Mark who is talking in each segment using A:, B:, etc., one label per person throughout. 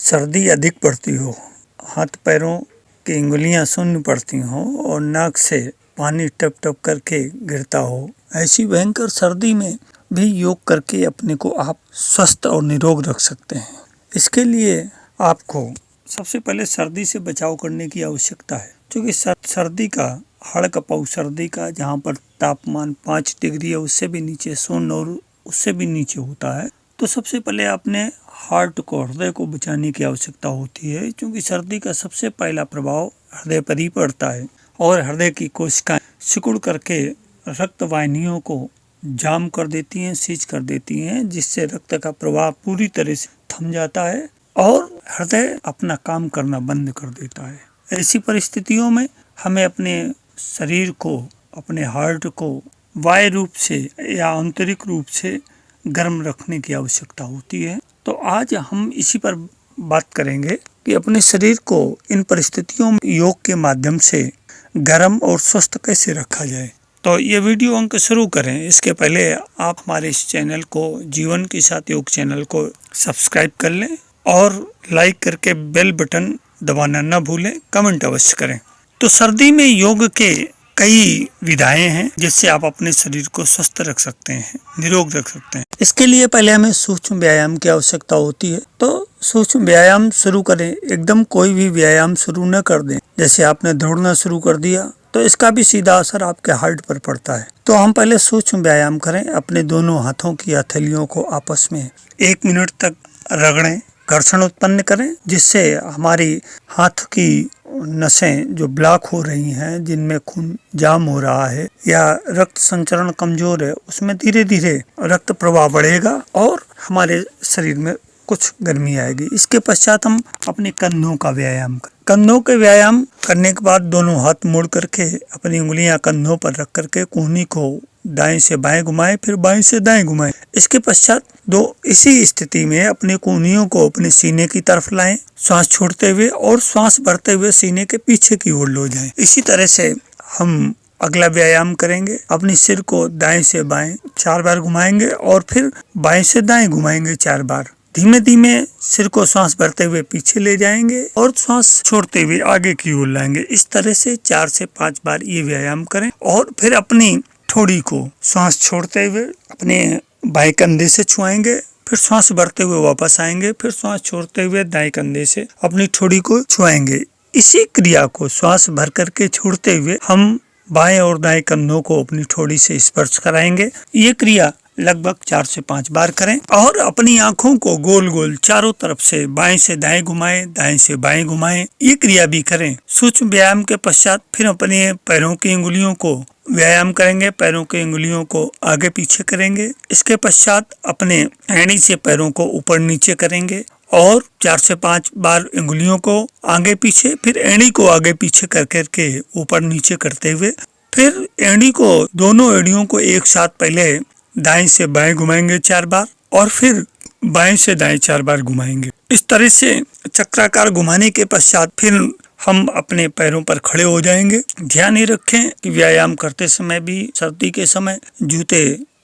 A: सर्दी अधिक पड़ती हो, हाथ पैरों की उंगलियां शून्य पड़ती हों और नाक से पानी टप टप करके गिरता हो, ऐसी भयंकर सर्दी में भी योग करके अपने को आप स्वस्थ और निरोग रख सकते हैं। इसके लिए आपको सबसे पहले सर्दी से बचाव करने की आवश्यकता है, क्योंकि सर्दी का हड़कंपाऊ सर्दी का जहाँ पर तापमान 5 डिग्री है उससे भी नीचे, 0 और उससे भी नीचे होता है, तो सबसे पहले आपने हार्ट को, हृदय को बचाने की आवश्यकता होती है, क्योंकि सर्दी का सबसे पहला प्रभाव हृदय पर ही पड़ता है और हृदय की कोशिकाएं सिकुड़ करके रक्त वाहिनियों को जाम कर देती हैं, सीज कर देती हैं, जिससे रक्त का प्रवाह पूरी तरह से थम जाता है और हृदय अपना काम करना बंद कर देता है। ऐसी परिस्थितियों में हमें अपने शरीर को, अपने हार्ट को बाह्य रूप से या आंतरिक रूप से गर्म रखने की आवश्यकता होती है। तो आज हम इसी पर बात करेंगे कि अपने शरीर को इन परिस्थितियों में योग के माध्यम से गर्म और स्वस्थ कैसे रखा जाए। तो ये वीडियो अंक शुरू करें इसके पहले आप हमारे इस चैनल को, जीवन के साथ योग चैनल को सब्सक्राइब कर लें और लाइक करके बेल बटन दबाना न भूलें, कमेंट अवश्य करें। तो सर्दी में योग के कई विधाएं हैं जिससे आप अपने शरीर को स्वस्थ रख सकते हैं, निरोग रख सकते हैं। इसके लिए पहले हमें सूक्ष्म व्यायाम की आवश्यकता होती है। तो सूक्ष्म व्यायाम शुरू करें, एकदम कोई भी व्यायाम शुरू न कर दें। जैसे आपने दौड़ना शुरू कर दिया तो इसका भी सीधा असर आपके हार्ट पर पड़ता है। तो हम पहले सूक्ष्म व्यायाम करें, अपने दोनों हाथों की हथेलियों को आपस में 1 मिनट तक रगड़ें, घर्षण उत्पन्न करें, जिससे हमारी हाथ की नसें जो ब्लॉक हो रही हैं, जिनमें खून जाम हो रहा है या रक्त संचरण कमजोर है, उसमें धीरे धीरे रक्त प्रवाह बढ़ेगा और हमारे शरीर में कुछ गर्मी आएगी। इसके पश्चात हम अपने कंधों का व्यायाम करें। कंधों के व्यायाम करने के बाद दोनों हाथ मोड़ करके अपनी उंगलियां कंधों पर रख करके कोहनी को दाएं से बाएं घुमाएं, फिर बाएं से दाएं घुमाएं। इसके पश्चात इसी स्थिति में अपने कोहनियों को अपने सीने की तरफ लाएं, श्वास छोड़ते हुए और श्वास भरते हुए सीने के पीछे की ओर ले जाएं। इसी तरह से हम अगला व्यायाम करेंगे। अपने सिर को दाएं से बाएं 4 बार घुमाएंगे और फिर बाएं से दाएं घुमाएंगे 4 बार। धीमे धीमे सिर को श्वास भरते हुए पीछे ले जाएंगे और श्वास छोड़ते हुए आगे की ओर लाएंगे। इस तरह से 4 से 5 बार ये व्यायाम करें और फिर अपनी ठोड़ी को श्वास छोड़ते हुए अपने बाएं कंधे से छुआएंगे, फिर श्वास भरते हुए वापस आएंगे, फिर श्वास छोड़ते हुए दाएं कंधे से अपनी ठोड़ी को छुआएंगे। इसी क्रिया को श्वास भर करके छोड़ते हुए हम बाएं और दाएं कंधों को अपनी ठोड़ी से स्पर्श कराएंगे। ये क्रिया लगभग 4 से 5 बार करें और अपनी आंखों को गोल गोल चारों तरफ से बाएं से दाएं घुमाएं, दाएं से बाएं घुमाएं। ये क्रिया भी करें। सूक्ष्म व्यायाम के पश्चात फिर अपने पैरों की उंगलियों को व्यायाम करेंगे। पैरों की उंगलियों को आगे पीछे करेंगे। इसके पश्चात अपने एड़ी से पैरों को ऊपर नीचे करेंगे और 4 से 5 बार उंगलियों को आगे पीछे, फिर एड़ी को आगे पीछे कर करके ऊपर नीचे करते हुए फिर एड़ी को, दोनों एड़ियों को एक साथ पहले दाएं से बाएं घुमाएंगे 4 बार और फिर बाएं से दाएं 4 बार घुमाएंगे। इस तरह से चक्राकार घुमाने के पश्चात फिर हम अपने पैरों पर खड़े हो जाएंगे। ध्यान ही रखें कि व्यायाम करते समय भी सर्दी के समय जूते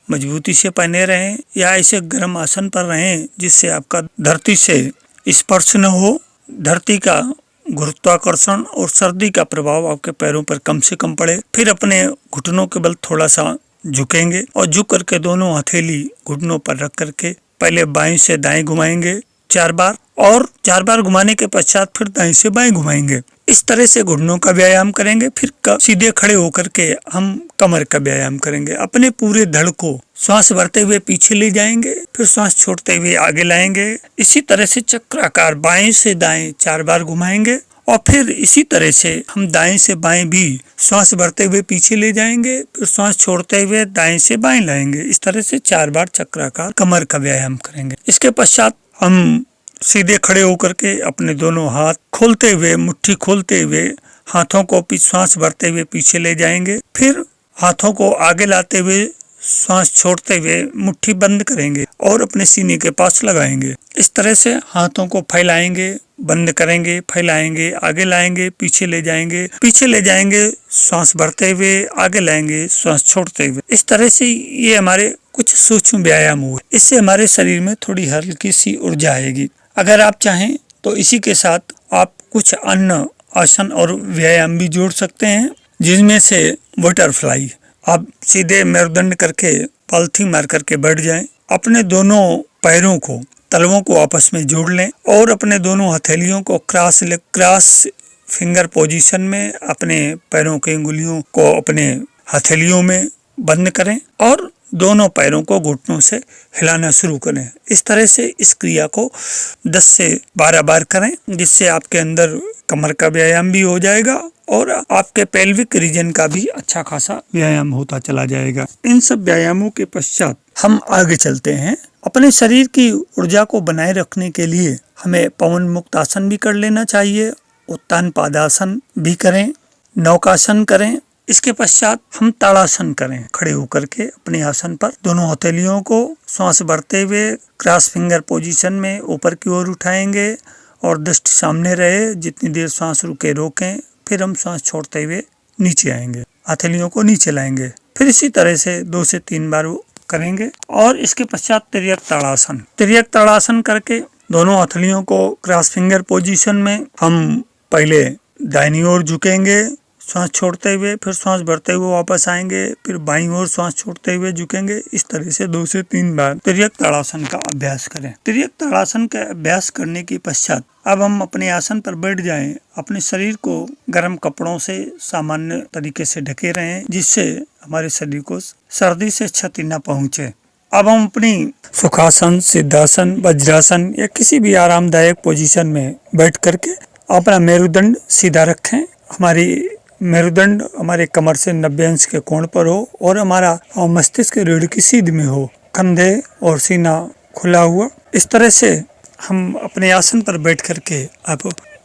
A: मजबूती से पहने रहें या ऐसे गर्म आसन पर रहें जिससे आपका धरती से स्पर्श न हो। धरती का गुरुत्वाकर्षण और सर्दी का प्रभाव आपके पैरों पर कम से कम पड़े। फिर अपने घुटनों के बल थोड़ा सा झुकेंगे और झुक करके दोनों हथेली घुटनों पर रख करके पहले बाएं से दाएं घुमाएंगे 4 बार और 4 बार घुमाने के पश्चात फिर दाएं से बाएं घुमाएंगे। इस तरह से घुटनों का व्यायाम करेंगे। फिर सीधे खड़े होकर के हम कमर का व्यायाम करेंगे। अपने पूरे धड़ को श्वास भरते हुए पीछे ले जाएंगे, फिर श्वास छोड़ते हुए आगे लाएंगे। इसी तरह से चक्राकार बाएं से दाएं 4 बार घुमाएंगे और फिर इसी तरह से हम दाएं से बाएं भी श्वास भरते हुए पीछे ले जाएंगे, फिर श्वास छोड़ते हुए दाएं से बाएं लाएंगे। इस तरह से 4 बार चक्राकार कमर का व्यायाम करेंगे। इसके पश्चात हम सीधे खड़े होकर के अपने दोनों हाथ खोलते हुए, मुट्ठी खोलते हुए हाथों को श्वास भरते हुए पीछे ले जाएंगे, फिर हाथों को आगे लाते हुए श्वास छोड़ते हुए मुट्ठी बंद करेंगे और अपने सीने के पास लगाएंगे। इस तरह से हाथों को फैलाएंगे, बंद करेंगे, फैलाएंगे, आगे लाएंगे, पीछे ले जाएंगे, श्वास भरते हुए आगे लाएंगे, श्वास छोड़ते हुए। इस तरह से ये हमारे कुछ सूक्ष्म व्यायाम हुए। इससे हमारे शरीर में थोड़ी हल्की सी ऊर्जा आएगी। अगर आप चाहें तो तो इसी के साथ आप कुछ अन्य आसन और व्यायाम भी जोड़ सकते हैं, जिनमें से बटरफ्लाई। आप सीधे मेरुदंड करके पालथी मार करके बैठ जाएं, अपने दोनों पैरों को, तलवों को आपस में जोड़ लें और अपने दोनों हथेलियों को क्रॉस फिंगर पोजीशन में अपने पैरों की अंगुलियों को अपने हथेलियों में बंद करें और दोनों पैरों को घुटनों से हिलाना शुरू करें। इस तरह से इस क्रिया को 10 से 12 बार करें, जिससे आपके अंदर कमर का व्यायाम भी हो जाएगा और आपके पेल्विक रीजन का भी अच्छा खासा व्यायाम होता चला जाएगा। इन सब व्यायामों के पश्चात हम आगे चलते हैं। अपने शरीर की ऊर्जा को बनाए रखने के लिए हमें पवन मुक्त आसन भी कर लेना चाहिए, उत्तान पादासन भी करें, नौकासन करें। इसके पश्चात हम ताड़ासन करें। खड़े होकर के अपने आसन पर दोनों हथेलियों को श्वास भरते हुए क्रॉस फिंगर पोजीशन में ऊपर की ओर उठाएंगे और दृष्टि सामने रहे। जितनी देर श्वास रुके रोकें, फिर हम श्वास छोड़ते हुए नीचे आएंगे, हथेलियों को नीचे लाएंगे। फिर इसी तरह से 2 से 3 बार करेंगे और इसके पश्चात तिर्यक ताड़ासन। तिर्यक ताड़ासन करके दोनों हथेलियों को क्रॉस फिंगर पोजीशन में हम पहले दाहिनी ओर झुकेंगे श्वास छोड़ते हुए, फिर श्वास भरते हुए वापस आएंगे, फिर बाईं ओर श्वास छोड़ते हुए झुकेंगे। इस तरह से 2 से 3 बार तिर्यक ताड़ासन का अभ्यास करें। तिर्यक ताड़ासन का अभ्यास करने के पश्चात अब हम अपने आसन पर बैठ जाएं। अपने शरीर को गर्म कपड़ों से सामान्य तरीके से ढके रहें, जिससे हमारे शरीर को सर्दी से क्षति न पहुंचे। अब हम अपनी सुखासन, सिद्धासन, वज्रासन या किसी भी आरामदायक पोजीशन में बैठ करके अपना मेरुदंड सीधा रखें। हमारी मेरुदंड हमारे कमर से 90 अंश के कोण पर हो और हमारा मस्तिष्क रीढ़ की सीध में हो, कंधे और सीना खुला हुआ। इस तरह से हम अपने आसन पर बैठ करके अब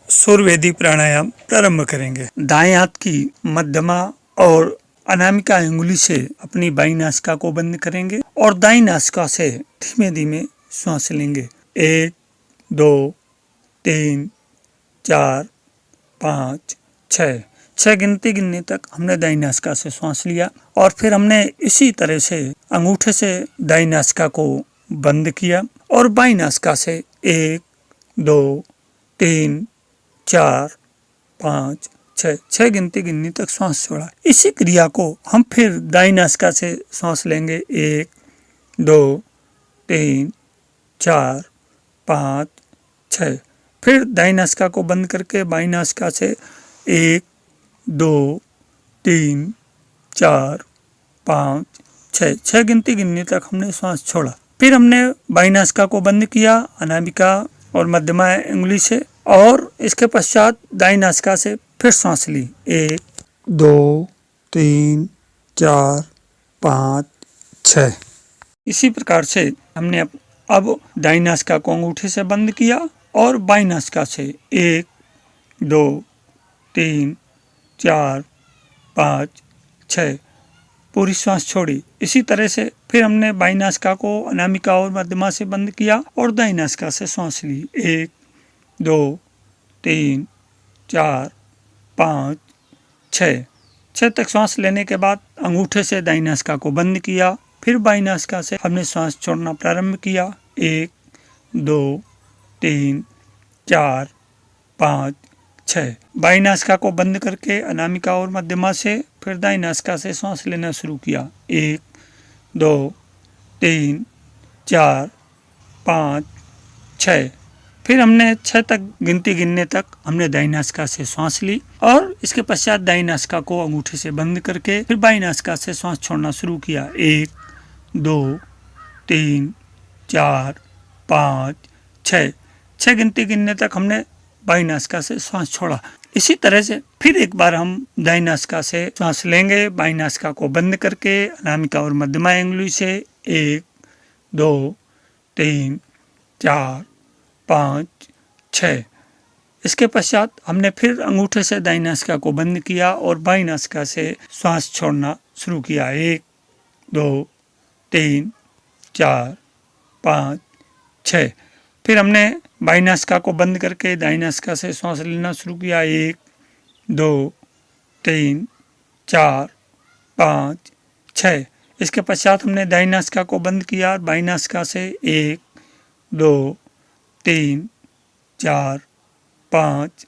A: सूर्यवेदी प्राणायाम प्रारंभ करेंगे। दाएं हाथ की मध्यमा और अनामिका अंगुली से अपनी बाईं नासिका को बंद करेंगे और दाईं नासिका से धीमे धीमे श्वास लेंगे। 1, 2, 3, 4, 5, 6 गिनती गिनने तक हमने दाईं नासिका से श्वास लिया और फिर हमने इसी तरह से अंगूठे से दाईं नासिका को बंद किया और बाईं नासिका से 1, 2, 3, 4, 5, 6 गिनती गिनने तक श्वास छोड़ा। इसी क्रिया को हम फिर दाईं नासिका से श्वास लेंगे। 1, 2, 3, 4, 5, 6। फिर दाईं नासिका को बंद करके बाईं नासिका से 1, 2, 3, 4, 5, 6 गिनती गिनने तक हमने श्वास छोड़ा। फिर हमने बाईं नासिका को बंद किया अनामिका और मध्यमा अंगुली से और इसके पश्चात दाईं नासिका से फिर श्वास ली। 1, 2, 3, 4, 5, 6। इसी प्रकार से हमने अब दाईं नासिका को अंगूठे से बंद किया और बाईं नासिका से 1, 2, 3, 4, 5, 6 पूरी श्वास छोड़ी। इसी तरह से फिर हमने बाईं नासिका को अनामिका और मध्यमा से बंद किया और दाईं नासिका से श्वास ली। 1, 2, 3, 4, 5, 6 तक श्वास लेने के बाद अंगूठे से दाईं नासिका को बंद किया। फिर बाईं नासिका से हमने श्वास छोड़ना प्रारंभ किया। 1, 2, 3, 4, 5, 6। बाईं नासिका को बंद करके अनामिका और मध्यमा से फिर दाईं नासिका से श्वास लेना शुरू किया। 1, 2, 3, 4, 5, 6। फिर हमने 6 तक गिनती गिनने तक हमने दाईं नासिका से श्वास ली और इसके पश्चात दाईं नासिका को अंगूठे से बंद करके फिर बाईं नासिका से श्वास छोड़ना शुरू किया। 1, 2, 3, 4, 5, 6 गिनती गिनने तक हमने बाईं नासिका से श्वास छोड़ा। इसी तरह से फिर एक बार हम दाईं नासिका से श्वास लेंगे, बाईं नासिका को बंद करके अनामिका और मध्यमा अंगुली से 1, 2, 3, 4, 5, 6। इसके पश्चात हमने फिर अंगूठे से दाईं नासिका को बंद किया और बाईं नासिका से श्वास छोड़ना शुरू किया। 1, 2, 3, 4, 5, 6। फिर हमने बाईं नासिका को बंद करके दाईं नासिका से श्वास लेना शुरू किया। 1, 2, 3, 4, 5, 6। इसके पश्चात हमने दाईं नासिका को बंद किया और बाईं नासिका से 1, 2, 3, 4, 5,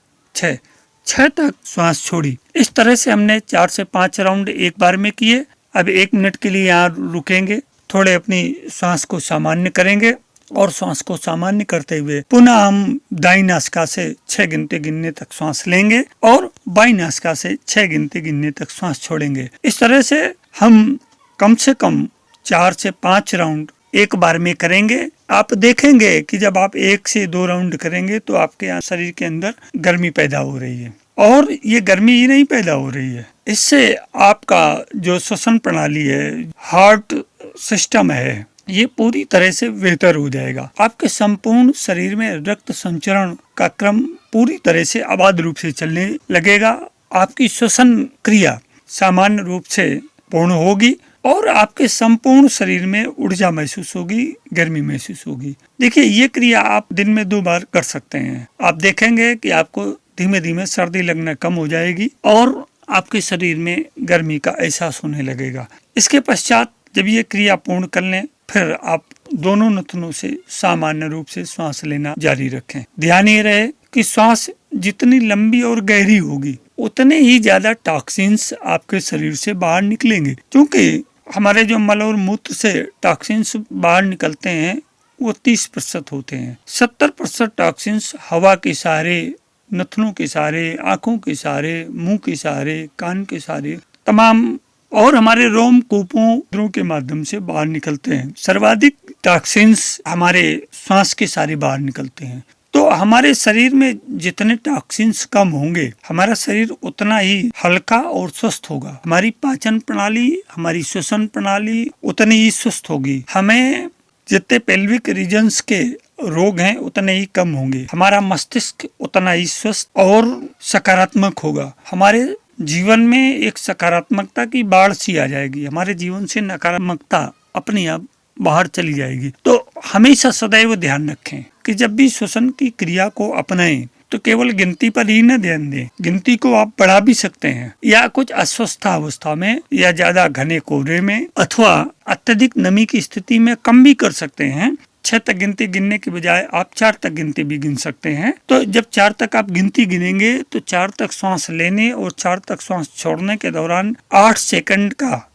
A: 6 तक श्वास छोड़ी। इस तरह से हमने 4 से 5 राउंड एक बार में किए। अब 1 मिनट के लिए यहाँ रुकेंगे, थोड़े अपनी श्वास को सामान्य करेंगे और श्वास को सामान्य करते हुए पुनः हम दाईं नासिका से 6 गिनती गिनने तक श्वास लेंगे और बाईं नासिका से 6 गिनती गिनने तक श्वास छोड़ेंगे। इस तरह से हम कम से कम 4 से 5 राउंड एक बार में करेंगे। आप देखेंगे कि जब आप 1 से 2 राउंड करेंगे तो आपके शरीर के अंदर गर्मी पैदा हो रही है, और ये गर्मी ही नहीं पैदा हो रही है, इससे आपका जो श्वसन प्रणाली है, हार्ट सिस्टम है, ये पूरी तरह से बेहतर हो जाएगा। आपके संपूर्ण शरीर में रक्त संचरण का क्रम पूरी तरह से अबाध रूप से चलने लगेगा। आपकी श्वसन क्रिया सामान्य रूप से पूर्ण होगी और आपके संपूर्ण शरीर में ऊर्जा महसूस होगी, गर्मी महसूस होगी। देखिए, ये क्रिया आप दिन में 2 बार कर सकते हैं। आप देखेंगे कि आपको धीमे धीमे सर्दी लगना कम हो जाएगी और आपके शरीर में गर्मी का एहसास होने लगेगा। इसके पश्चात जब ये क्रिया पूर्ण कर लें, फिर आप दोनों नथनों से सामान्य रूप से श्वास लेना जारी रखें। ध्यान ये रहे कि श्वास जितनी लंबी और गहरी होगी उतने ही ज्यादा टॉक्सिन्स आपके शरीर से बाहर निकलेंगे, क्योंकि हमारे जो मल और मूत्र से टॉक्सिन्स बाहर निकलते हैं वो 30% होते हैं। 70% टॉक्सिन्स हवा के सहारे, नथनों के सहारे, आंखों के सहारे, मुंह के सहारे, कान के सहारे, तमाम और हमारे रोम कूपों के माध्यम से बाहर निकलते हैं। सर्वाधिक टॉक्सिन्स हमारे श्वास के सहारे बाहर निकलते हैं। तो हमारे शरीर में जितने टॉक्सिन्स कम होंगे, हमारा शरीर उतना ही हल्का और स्वस्थ होगा। हमारी पाचन प्रणाली, हमारी श्वसन प्रणाली उतनी ही स्वस्थ होगी। हमें जितने पेल्विक रीजन्स के रोग हैं उतने ही कम होंगे। हमारा मस्तिष्क उतना ही स्वस्थ और सकारात्मक होगा। हमारे जीवन में एक सकारात्मकता की बाढ़ सी आ जाएगी। हमारे जीवन से नकारात्मकता अपने आप बाहर चली जाएगी। तो हमेशा सदैव ध्यान रखें कि जब भी श्वसन की क्रिया को अपनाएं तो केवल गिनती पर ही न ध्यान दें। गिनती को आप बढ़ा भी सकते हैं, या कुछ अस्वस्थ अवस्था में, या ज्यादा घने कोहरे में, अथवा अत्यधिक नमी की स्थिति में कम भी कर सकते हैं। 6 तक गिनती गिनने के बजाय आप 4 तक गिनती भी गिन सकते हैं। तो जब 4 तक आप गिनती गिनेंगे तो 4 तक श्वास लेने और 4 तक श्वास छोड़ने के दौरान 8 सेकंड का,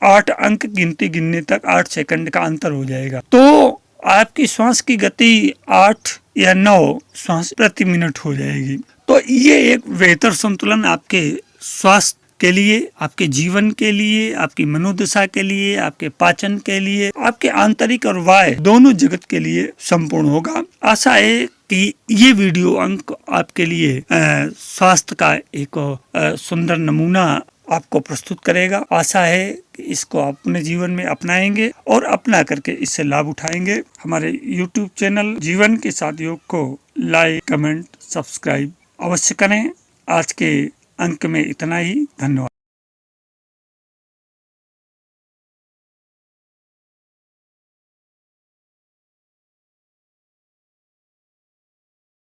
A: 8 अंक गिनती गिनने तक 8 सेकंड का अंतर हो जाएगा। तो आपकी श्वास की गति 8 या 9 श्वास प्रति मिनट हो जाएगी। तो ये एक बेहतर संतुलन आपके स्वास्थ्य के लिए, आपके जीवन के लिए, आपकी मनोदशा के लिए, आपके पाचन के लिए, आपके आंतरिक और बाह्य दोनों जगत के लिए संपूर्ण होगा। आशा है कि ये वीडियो अंक आपके लिए स्वास्थ्य का एक सुंदर नमूना आपको प्रस्तुत करेगा। आशा है कि इसको आप अपने जीवन में अपनाएंगे और अपना करके इससे लाभ उठाएंगे। हमारे YouTube चैनल जीवन के साथ योग को लाइक, कमेंट, सब्सक्राइब अवश्य करें। आज के अंक में इतना ही। धन्यवाद।